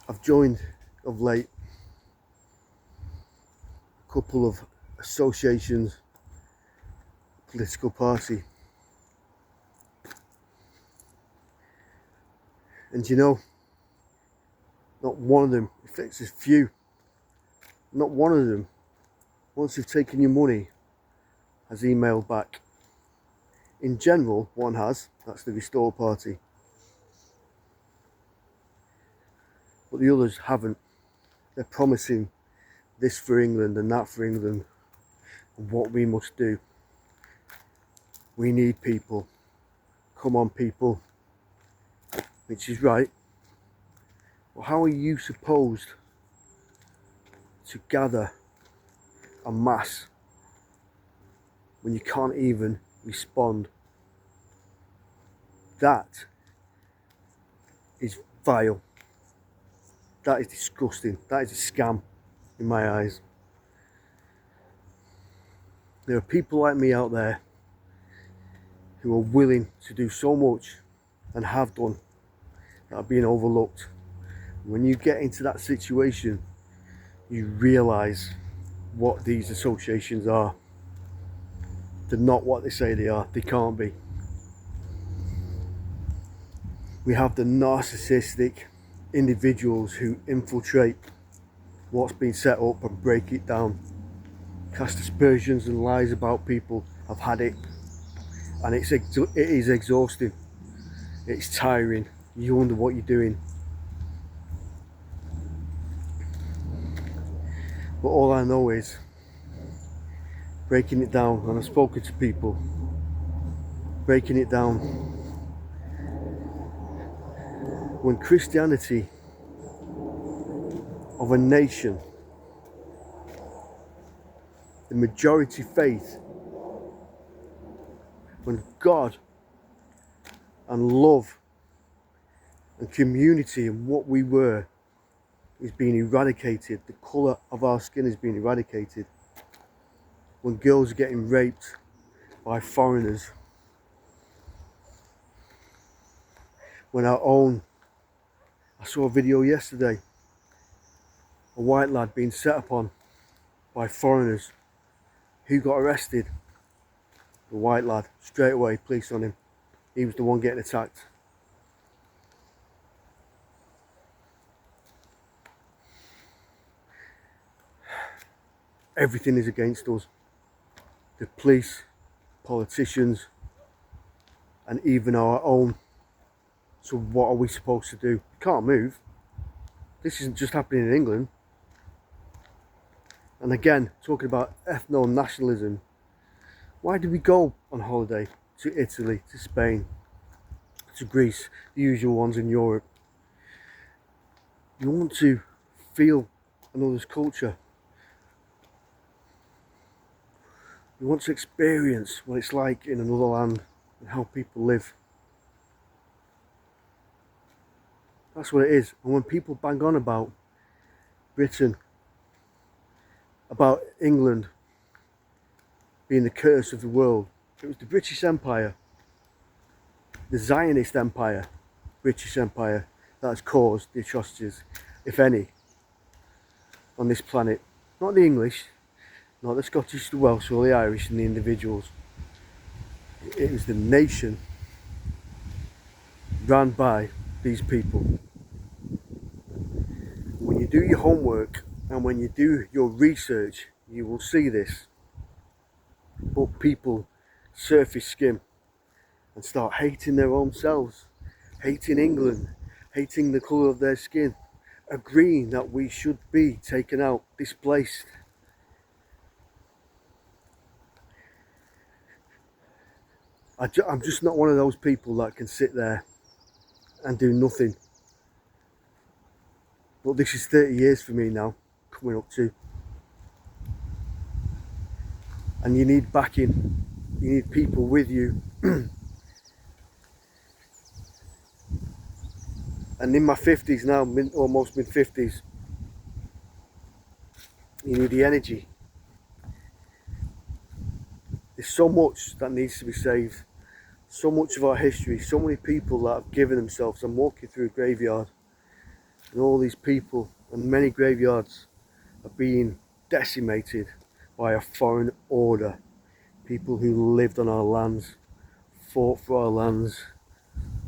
I've joined of late a couple of associations, political party, and you know, not one of them, in fact, there's few, not one of them, once they've taken your money, has emailed back. In general, one has, that's the Restore Party, but the others haven't. They're promising this for England and that for England, and what we must do. We need people. Come on, people. Which is right. Well, how are you supposed to gather a mass when you can't even respond? That is vile. That is disgusting. That is a scam in my eyes. There are people like me out there who are willing to do so much and have done that are being overlooked. When you get into that situation, you realise what these associations are. They're not what they say they are. They can't be. We have the narcissistic individuals who infiltrate what's been set up and break it down, cast aspersions and lies about people. I've had it, and it is exhausting. It's tiring. You wonder what you're doing. But all I know is breaking it down, and I've spoken to people, breaking it down. When Christianity of a nation, the majority faith, when God and love and community and what we were is being eradicated, the colour of our skin is being eradicated, when girls are getting raped by foreigners, when our own, I saw a video yesterday, a white lad being set upon by foreigners. Who got arrested? The white lad. Straight away, police on him. He was the one getting attacked. Everything is against us. The police, politicians, and even our own. So what are we supposed to do? We can't move. This isn't just happening in England. And again, talking about ethno-nationalism. Why do we go on holiday to Italy, to Spain, to Greece, the usual ones in Europe? You want to feel another's culture. You want to experience what it's like in another land and how people live. That's what it is. And when people bang on about Britain, about England being the curse of the world, it was the British Empire, the Zionist Empire, British Empire, that has caused the atrocities, if any, on this planet. Not the English, not the Scottish, the Welsh, or the Irish and the individuals. It was the nation run by these people. When you do your homework and when you do your research, you will see this. But people surface skim and start hating their own selves, hating England, hating the colour of their skin, agreeing that we should be taken out, displaced. I'm just not one of those people that can sit there and do nothing. But this is 30 years for me now, coming up to. And you need backing, you need people with you. And in my 50s now, almost mid-50s, you need the energy. There's so much that needs to be saved. So much of our history, so many people that have given themselves. I'm walking through a graveyard And all these people and many graveyards are being decimated by a foreign order. People who lived on our lands, fought for our lands,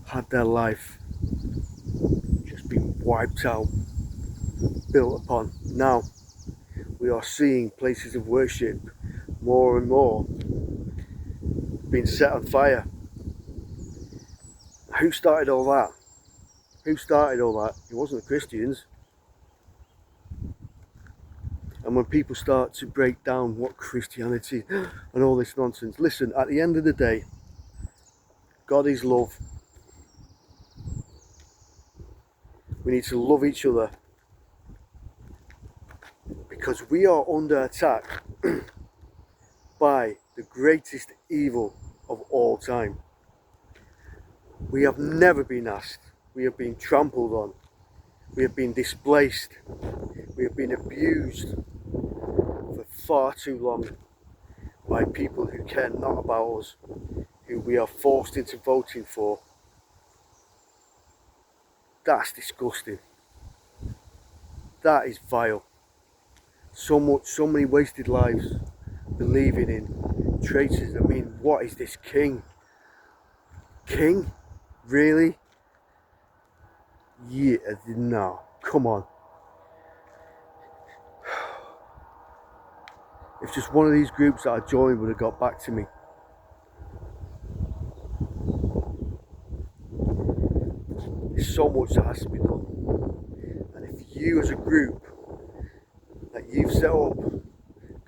had their life just been wiped out, built upon. Now we are seeing places of worship more and more being set on fire. Who started all that? Who started all that? It wasn't the Christians. And when people start to break down what Christianity and all this nonsense, listen, at the end of the day, God is love. We need to love each other because we are under attack by the greatest evil of all time. We have never been asked. We have been trampled on. We have been displaced. We have been abused for far too long by people who care not about us, who we are forced into voting for. That's disgusting. That is vile. So many wasted lives believing in traitors. I mean, what is this king? King? Really? Yeah, no, come on. If just one of these groups that I joined would have got back to me. There's so much that has to be done. And if you as a group that you've set up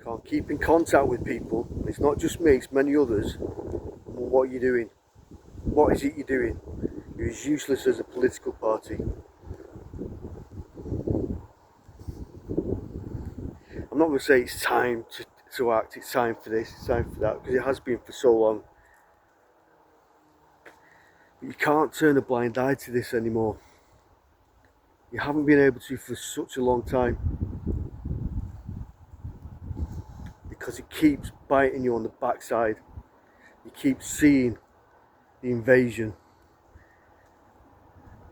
can't keep in contact with people, it's not just me, it's many others, well, what are you doing? What is it you're doing? You're as useless as a political party. I'm not going to say it's time to act, it's time for this, it's time for that, because it has been for so long. But you can't turn a blind eye to this anymore. You haven't been able to for such a long time. Because it keeps biting you on the backside. You keep seeing the invasion.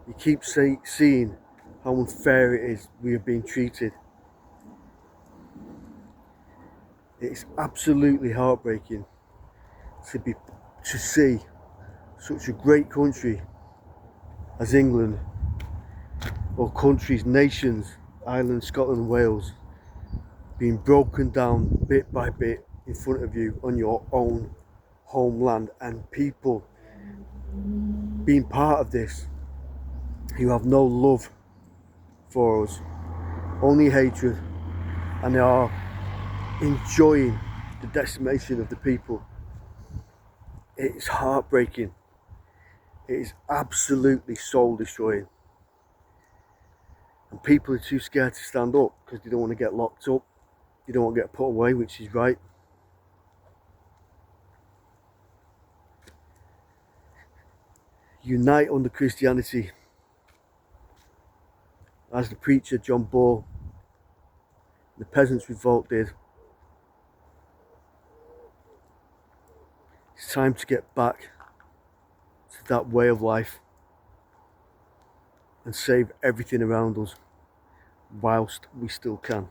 You keep seeing how unfair it is we are being treated. It's absolutely heartbreaking to see such a great country as England, or countries, nations, Ireland, Scotland and Wales, being broken down bit by bit in front of you on your own homeland, and people being part of this who have no love for us, only hatred, and they are enjoying the decimation of the people. It's heartbreaking. It is absolutely soul destroying. And people are too scared to stand up because they don't want to get locked up. They don't want to get put away, which is right. Unite under Christianity. As the preacher John Ball, the Peasants' Revolt did. It's time to get back to that way of life and save everything around us whilst we still can.